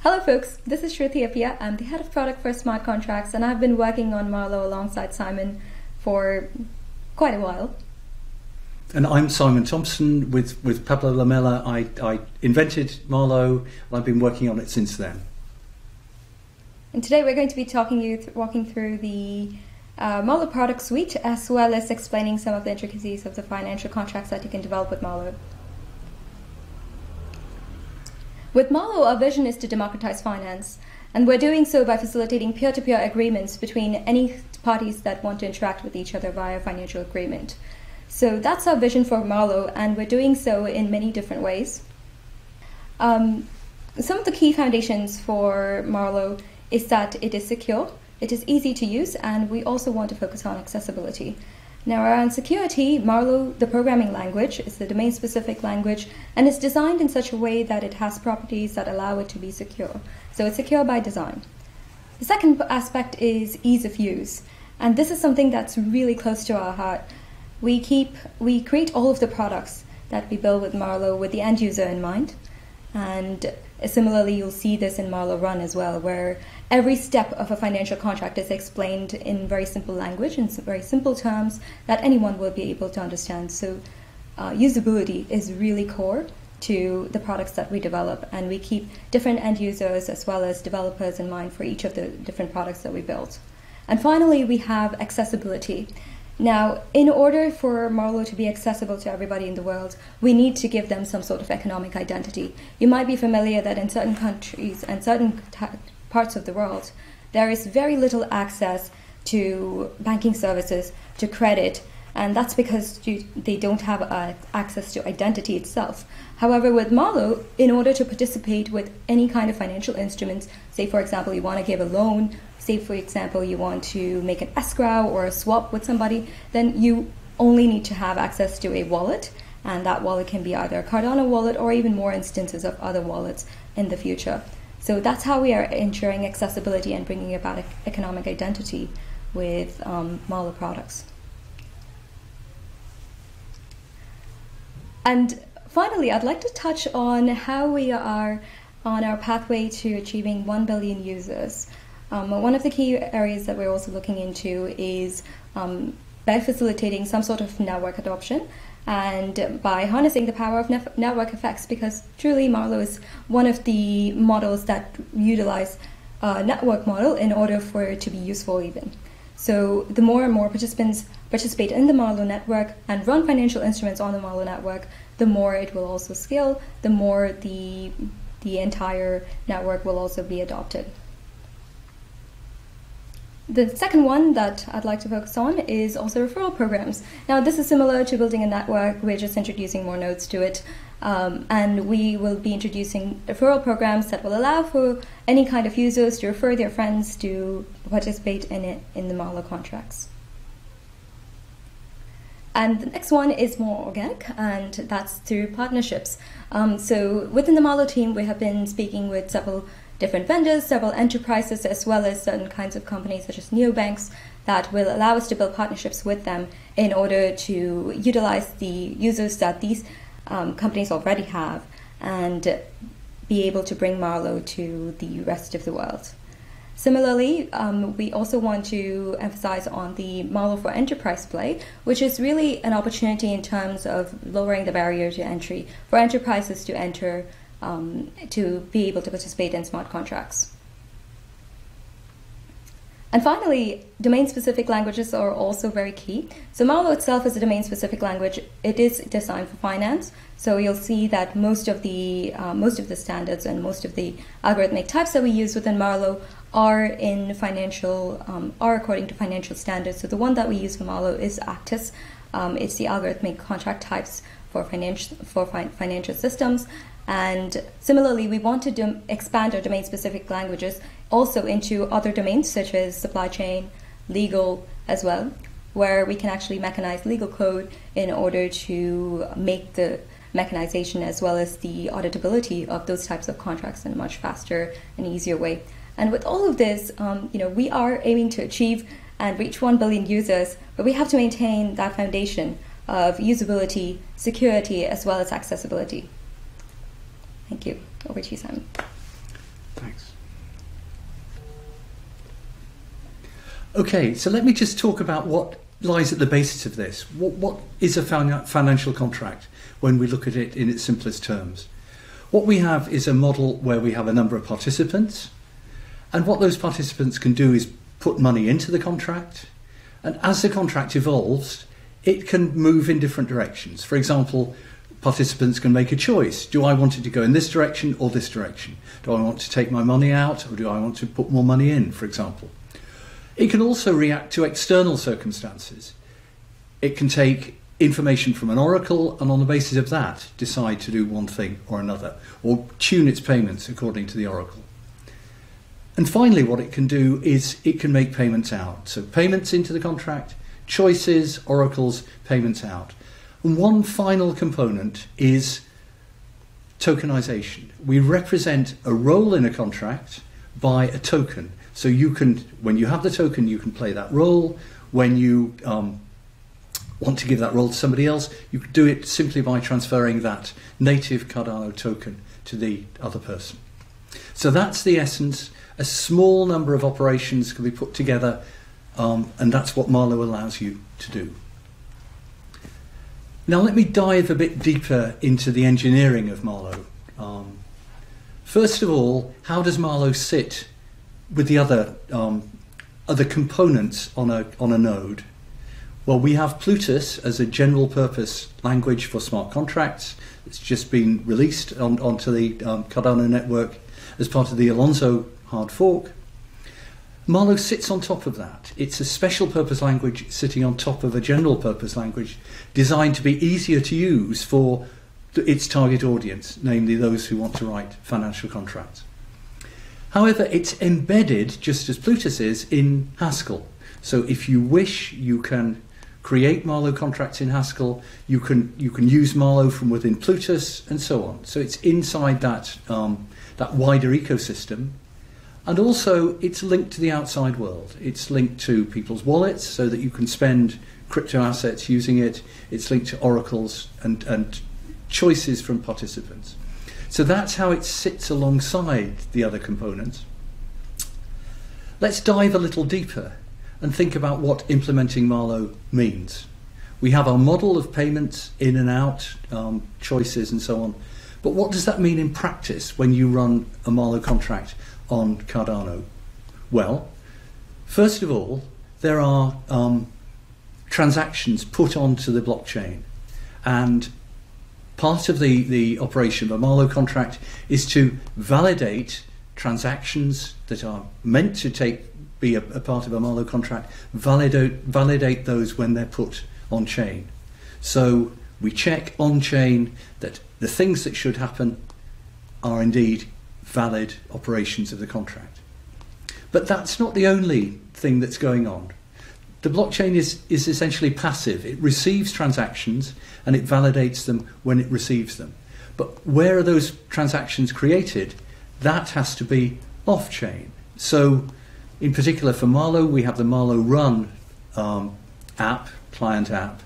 Hello folks, this is Shruti Appiah. I'm the head of product for smart contracts, and I've been working on Marlowe alongside Simon for quite a while. And I'm Simon Thompson with Pablo Lamela. I invented Marlowe, and I've been working on it since then. And today we're going to be walking through the Marlowe product suite, as well as explaining some of the intricacies of the financial contracts that you can develop with Marlowe. With Marlowe, our vision is to democratize finance, and we're doing so by facilitating peer-to-peer agreements between any parties that want to interact with each other via financial agreement. So that's our vision for Marlowe, and we're doing so in many different ways. Some of the key foundations for Marlowe is that it is secure, it is easy to use, and we also want to focus on accessibility. Now, around security, Marlowe, the programming language, is the domain-specific language, and is designed in such a way that it has properties that allow it to be secure. So it's secure by design. The second aspect is ease of use, and this is something that's really close to our heart. We create all of the products that we build with Marlowe with the end user in mind, and similarly, you'll see this in Marlowe Run as well, where every step of a financial contract is explained in very simple language, in very simple terms that anyone will be able to understand. So usability is really core to the products that we develop, and we keep different end users as well as developers in mind for each of the different products that we build. And finally, we have accessibility. Now, in order for Marlowe to be accessible to everybody in the world, we need to give them some sort of economic identity. You might be familiar that in certain countries and certain parts of the world, there is very little access to banking services, to credit, and that's because they don't have access to identity itself. However, with Marlowe, in order to participate with any kind of financial instruments, say for example you want to give a loan, say for example you want to make an escrow or a swap with somebody, then you only need to have access to a wallet, and that wallet can be either a Cardano wallet or even more instances of other wallets in the future. So that's how we are ensuring accessibility and bringing about economic identity with Marlowe products. And finally, I'd like to touch on how we are on our pathway to achieving 1 billion users. One of the key areas that we're also looking into is by facilitating some sort of network adoption and by harnessing the power of network effects, because truly Marlowe is one of the models that utilize a network model in order for it to be useful even. So the more and more participants participate in the Marlowe network and run financial instruments on the Marlowe network, the more it will also scale, the more the entire network will also be adopted. The second one that I'd like to focus on is also referral programs. Now, this is similar to building a network. We're just introducing more nodes to it. And we will be introducing referral programs that will allow for any kind of users to refer their friends to participate in it in the Marlowe contracts. And the next one is more organic, and that's through partnerships. So within the Marlowe team, we have been speaking with several different vendors, several enterprises, as well as certain kinds of companies such as neobanks that will allow us to build partnerships with them in order to utilize the users that these companies already have and be able to bring Marlowe to the rest of the world. Similarly, we also want to emphasize on the Marlowe for Enterprise play, which is really an opportunity in terms of lowering the barrier to entry for enterprises to enter to be able to participate in smart contracts. And finally, domain-specific languages are also very key. So Marlowe itself is a domain-specific language. It is designed for finance. So you'll see that most of the standards and most of the algorithmic types that we use within Marlowe are according to financial standards. So the one that we use for Marlowe is Actus. It's the algorithmic contract types for financial systems. And similarly, we want to expand our domain-specific languages also into other domains such as supply chain, legal as well, where we can actually mechanize legal code in order to make the mechanization as well as the auditability of those types of contracts in a much faster and easier way. And with all of this, we are aiming to achieve and reach 1 billion users, but we have to maintain that foundation of usability, security, as well as accessibility. Thank you. Over to you, Simon. Thanks. Okay, so let me just talk about what lies at the basis of this. What is a financial contract when we look at it in its simplest terms? What we have is a model where we have a number of participants, and what those participants can do is put money into the contract, and as the contract evolves, it can move in different directions. For example, participants can make a choice. Do I want it to go in this direction or this direction? Do I want to take my money out, or do I want to put more money in, for example? It can also react to external circumstances. It can take information from an oracle and on the basis of that decide to do one thing or another, or tune its payments according to the oracle. And finally, what it can do is it can make payments out. So payments into the contract, choices, oracles, payments out. And one final component is tokenization. We represent a role in a contract by a token. So you can, when you have the token, you can play that role. When you want to give that role to somebody else, you can do it simply by transferring that native Cardano token to the other person. So that's the essence. A small number of operations can be put together, and that's what Marlowe allows you to do. Now let me dive a bit deeper into the engineering of Marlowe. First of all, how does Marlowe sit with the other components on a node? Well, we have Plutus as a general purpose language for smart contracts. It's just been released onto the Cardano network as part of the Alonso hard fork. Marlowe sits on top of that. It's a special purpose language sitting on top of a general purpose language designed to be easier to use for its target audience, namely those who want to write financial contracts. However, it's embedded, just as Plutus is, in Haskell. So if you wish, you can create Marlowe contracts in Haskell, you can use Marlowe from within Plutus, and so on. So it's inside that wider ecosystem. And also, it's linked to the outside world. It's linked to people's wallets so that you can spend crypto assets using it. It's linked to oracles and choices from participants. So that's how it sits alongside the other components. Let's dive a little deeper and think about what implementing Marlowe means. We have our model of payments in and out, choices and so on. But what does that mean in practice when you run a Marlowe contract on Cardano? Well, first of all, there are transactions put onto the blockchain, and part of the operation of a Marlowe contract is to validate transactions that are meant to be a part of a Marlowe contract, validate those when they're put on chain. So we check on chain that the things that should happen are indeed valid operations of the contract. But that's not the only thing that's going on. The blockchain is essentially passive. It receives transactions and it validates them when it receives them. But where are those transactions created? That has to be off-chain. So in particular for Marlowe, we have the Marlowe Run app, client app,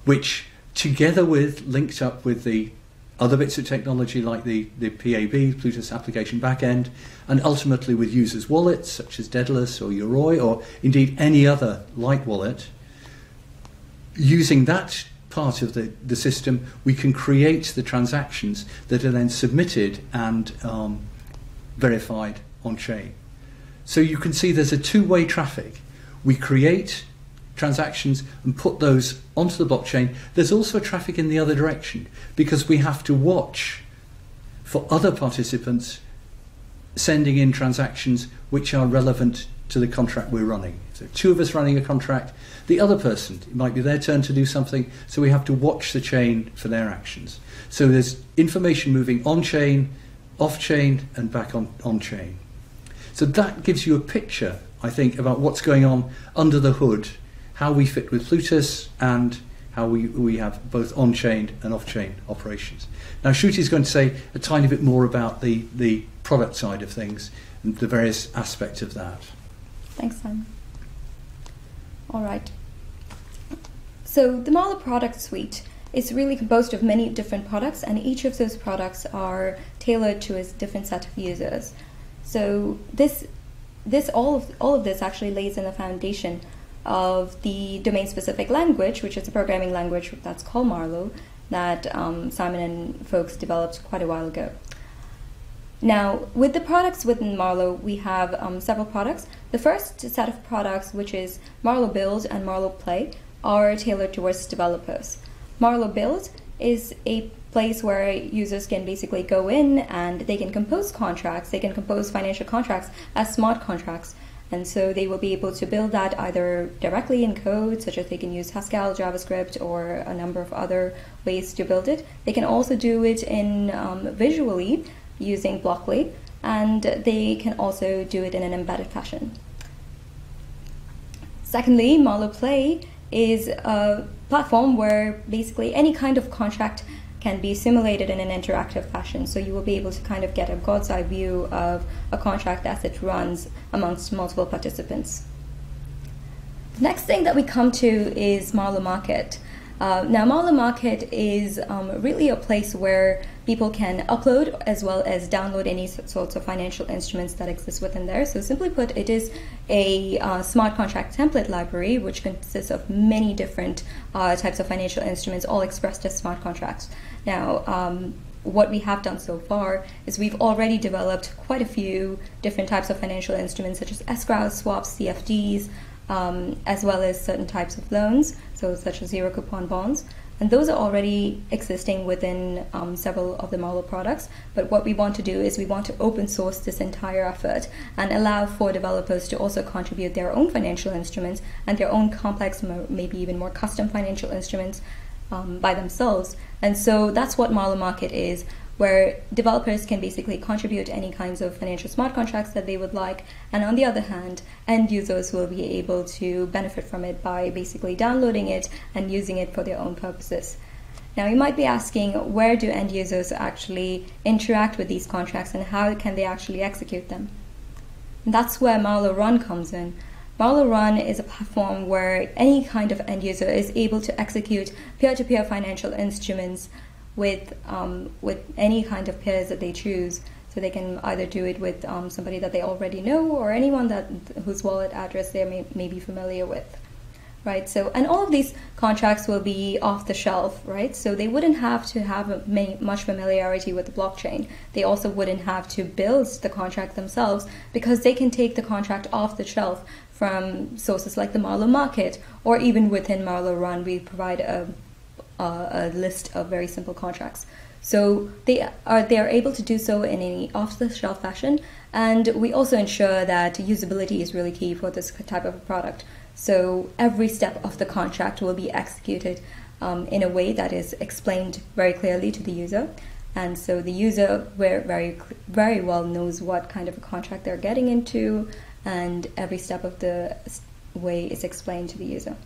which together with, linked up with the other bits of technology like the PAB, Plutus Application Backend, and ultimately with users' wallets such as Daedalus or Yoroi, or indeed any other light wallet, using that part of the system, we can create the transactions that are then submitted and verified on chain. So you can see there's a two-way traffic. We create transactions and put those onto the blockchain. There's also traffic in the other direction because we have to watch for other participants sending in transactions which are relevant to the contract we're running. So two of us running a contract, the other person, it might be their turn to do something, so we have to watch the chain for their actions. So there's information moving on-chain, off-chain, and back on-chain. So that gives you a picture, I think, about what's going on under the hood, how we fit with Plutus, and how we have both on-chain and off-chain operations. Now, Shruti is going to say a tiny bit more about the product side of things and the various aspects of that. Thanks, Simon. All right. So the Marlowe product suite is really composed of many different products, and each of those products are tailored to a different set of users. So all of this actually lays in the foundation of the domain-specific language, which is a programming language that's called Marlowe, that Simon and folks developed quite a while ago. Now, with the products within Marlowe, we have several products. The first set of products, which is Marlowe Build and Marlowe Play, are tailored towards developers. Marlowe Build is a place where users can basically go in and they can compose contracts, they can compose financial contracts as smart contracts. And so they will be able to build that either directly in code, such as they can use Haskell, JavaScript, or a number of other ways to build it. They can also do it in visually using Blockly, and they can also do it in an embedded fashion. Secondly, Marlowe Play is a platform where basically any kind of contract can be simulated in an interactive fashion. So you will be able to kind of get a god's eye view of a contract as it runs amongst multiple participants. The next thing that we come to is Marlowe Market. Now, Marlowe Market is really a place where people can upload as well as download any sorts of financial instruments that exist within there. So simply put, it is a smart contract template library which consists of many different types of financial instruments, all expressed as smart contracts. Now, what we have done so far is we've already developed quite a few different types of financial instruments, such as escrows, swaps, CFDs, as well as certain types of loans, so such as zero coupon bonds. And those are already existing within several of the Marlowe products. But what we want to do is we want to open source this entire effort and allow for developers to also contribute their own financial instruments and their own complex, maybe even more custom financial instruments by themselves. And so that's what Marlowe Market is, where developers can basically contribute any kinds of financial smart contracts that they would like, and on the other hand, end users will be able to benefit from it by basically downloading it and using it for their own purposes. Now, you might be asking, where do end users actually interact with these contracts and how can they actually execute them? And that's where Marlowe Run comes in. Marlowe Run is a platform where any kind of end user is able to execute peer-to-peer financial instruments with any kind of peers that they choose. So they can either do it with somebody that they already know or anyone whose wallet address they may be familiar with, right? So, and all of these contracts will be off the shelf, right? So they wouldn't have to have much familiarity with the blockchain. They also wouldn't have to build the contract themselves because they can take the contract off the shelf from sources like the Marlowe Market, or even within Marlowe Run, we provide a list of very simple contracts. So they are able to do so in any off-the-shelf fashion, and we also ensure that usability is really key for this type of a product. So every step of the contract will be executed in a way that is explained very clearly to the user, and so the user very well knows what kind of a contract they're getting into, and every step of the way is explained to the user.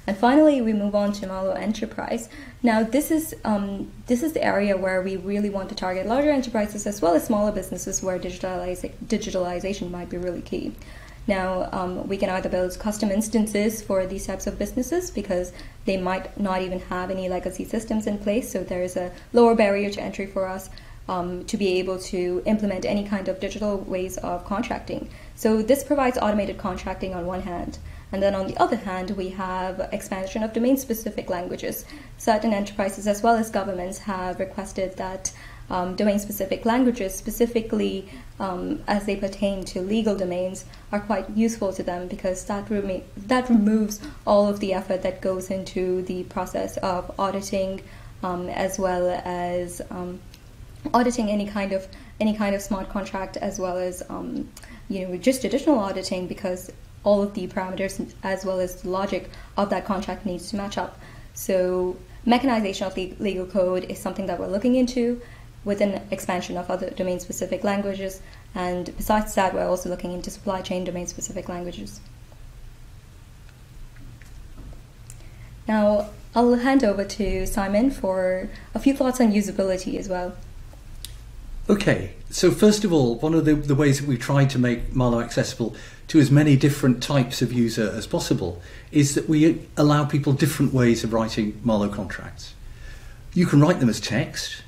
And finally, we move on to Marlowe Enterprise. Now, this is the area where we really want to target larger enterprises as well as smaller businesses where digitalization might be really key. Now, we can either build custom instances for these types of businesses because they might not even have any legacy systems in place, so there is a lower barrier to entry for us to be able to implement any kind of digital ways of contracting. So this provides automated contracting on one hand. And then on the other hand, we have expansion of domain-specific languages. Certain enterprises as well as governments have requested that domain-specific languages, specifically as they pertain to legal domains, are quite useful to them because that removes all of the effort that goes into the process of auditing, as well as auditing any kind of smart contract, as well as just additional auditing, because all of the parameters as well as the logic of that contract needs to match up. So mechanization of the legal code is something that we're looking into with an expansion of other domain-specific languages. And besides that, we're also looking into supply chain domain-specific languages. Now, I'll hand over to Simon for a few thoughts on usability as well. Okay, so first of all, one of the ways that we've tried to make Marlowe accessible to as many different types of user as possible is that we allow people different ways of writing Marlowe contracts. You can write them as text,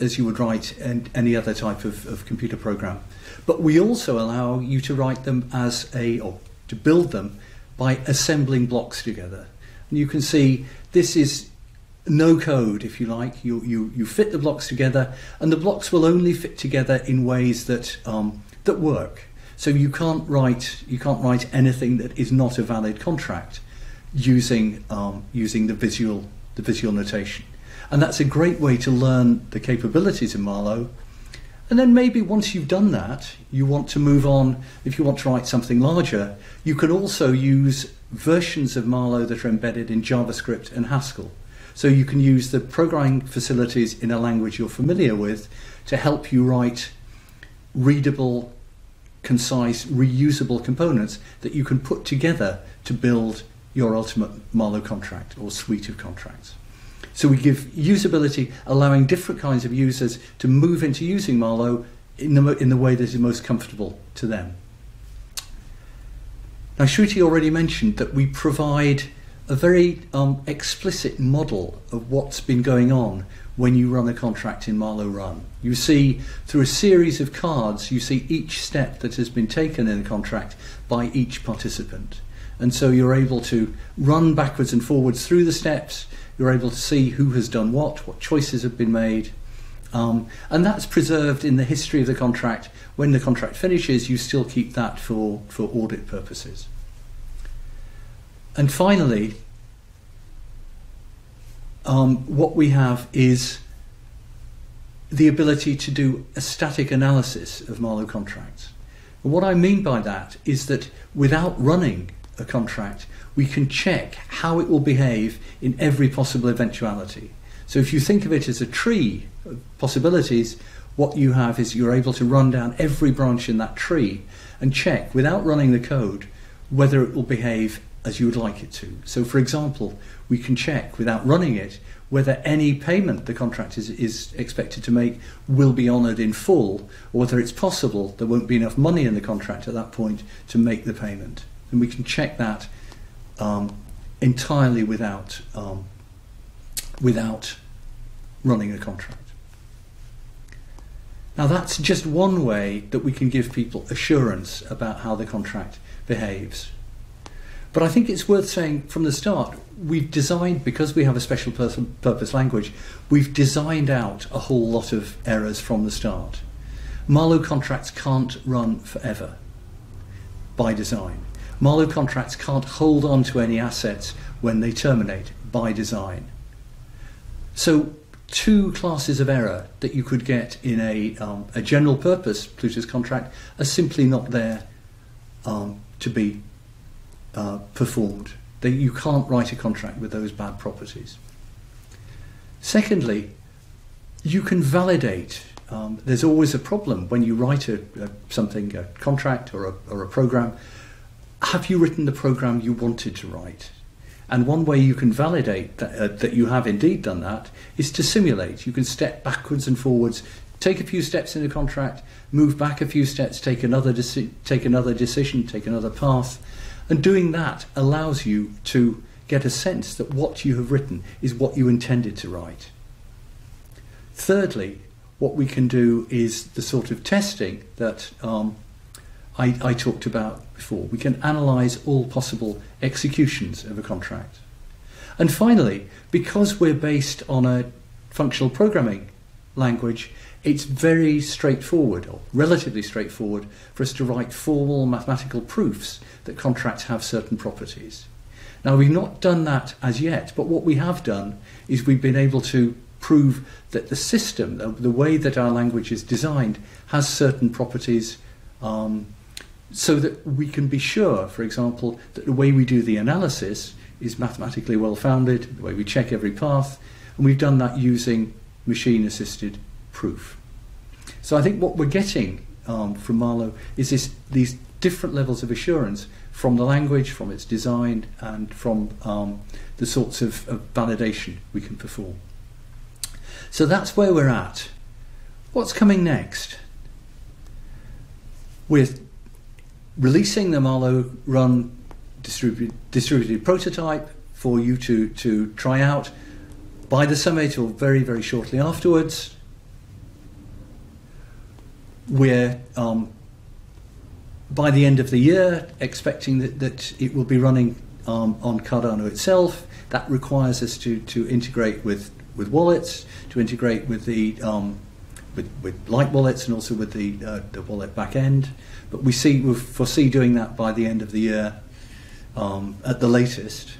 as you would write any other type of computer program, But we also allow you to write them or to build them by assembling blocks together. And you can see this is no code, if you like. You fit the blocks together, and the blocks will only fit together in ways that that work. So you can't write anything that is not a valid contract using the visual notation. And that's a great way to learn the capabilities of Marlowe. And then maybe once you've done that, you want to move on. If you want to write something larger, you can also use versions of Marlowe that are embedded in JavaScript and Haskell. So you can use the programming facilities in a language you're familiar with to help you write readable, concise, reusable components that you can put together to build your ultimate Marlowe contract or suite of contracts. So we give usability, allowing different kinds of users to move into using Marlowe in the way that is most comfortable to them. Now, Shruti already mentioned that we provide a very explicit model of what's been going on when you run a contract in Marlowe Run. You see, through a series of cards, you see each step that has been taken in the contract by each participant. And so you're able to run backwards and forwards through the steps. You're able to see who has done what choices have been made. And that's preserved in the history of the contract. When the contract finishes, you still keep that for audit purposes. And finally, what we have is the ability to do a static analysis of Marlowe contracts. And what I mean by that is that without running a contract, we can check how it will behave in every possible eventuality. So if you think of it as a tree of possibilities, what you have is you're able to run down every branch in that tree and check, without running the code, whether it will behave as you would like it to. So for example, we can check, without running it, whether any payment the contract is expected to make will be honoured in full, or whether it's possible there won't be enough money in the contract at that point to make the payment. And we can check that entirely without running a contract. Now that's just one way that we can give people assurance about how the contract behaves. But I think it's worth saying from the start, we've designed, because we have a special purpose language, we've designed out a whole lot of errors from the start. Marlowe contracts can't run forever by design. Marlowe contracts can't hold on to any assets when they terminate by design. So two classes of error that you could get in a general purpose Plutus contract are simply not there to be performed. You can't write a contract with those bad properties. Secondly, you can validate. There's always a problem when you write a contract or a program. Have you written the program you wanted to write? And one way you can validate that you have indeed done that is to simulate. You can step backwards and forwards, take a few steps in a contract, move back a few steps, take another decision, take another path. And doing that allows you to get a sense that what you have written is what you intended to write. Thirdly, what we can do is the sort of testing that I talked about before. We can analyse all possible executions of a contract. And finally, because we're based on a functional programming language, it's very straightforward, or relatively straightforward, for us to write formal mathematical proofs that contracts have certain properties. Now, we've not done that as yet, but what we have done is we've been able to prove that the system, the way that our language is designed, has certain properties, so that we can be sure, for example, that the way we do the analysis is mathematically well-founded, the way we check every path, and we've done that using machine-assisted proof. So I think what we're getting from Marlowe is these different levels of assurance from the language, from its design, and from the sorts of validation we can perform. So that's where we're at. What's coming next? We're releasing the Marlowe Run distributed prototype for you to try out by the summit or very, very shortly afterwards. We're by the end of the year, expecting that it will be running on Cardano itself. That requires us to integrate with wallets, to integrate with the with light wallets, and also with the wallet back end. But we foresee doing that by the end of the year at the latest.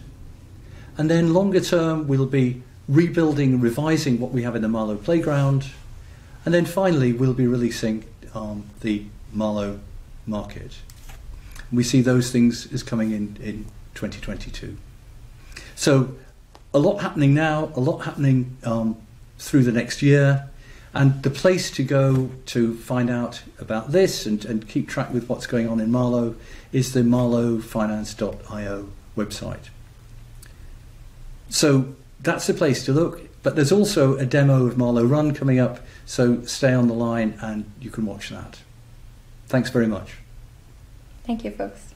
And then longer term, we'll be rebuilding and revising what we have in the Marlowe playground. And then finally, we'll be releasing the Marlowe market. We see those things as coming in 2022. So a lot happening now, a lot happening through the next year. And the place to go to find out about this and keep track with what's going on in Marlowe is the marlowefinance.io website. So that's the place to look, but there's also a demo of Marlowe Run coming up, so stay on the line and you can watch that. Thanks very much. Thank you, folks.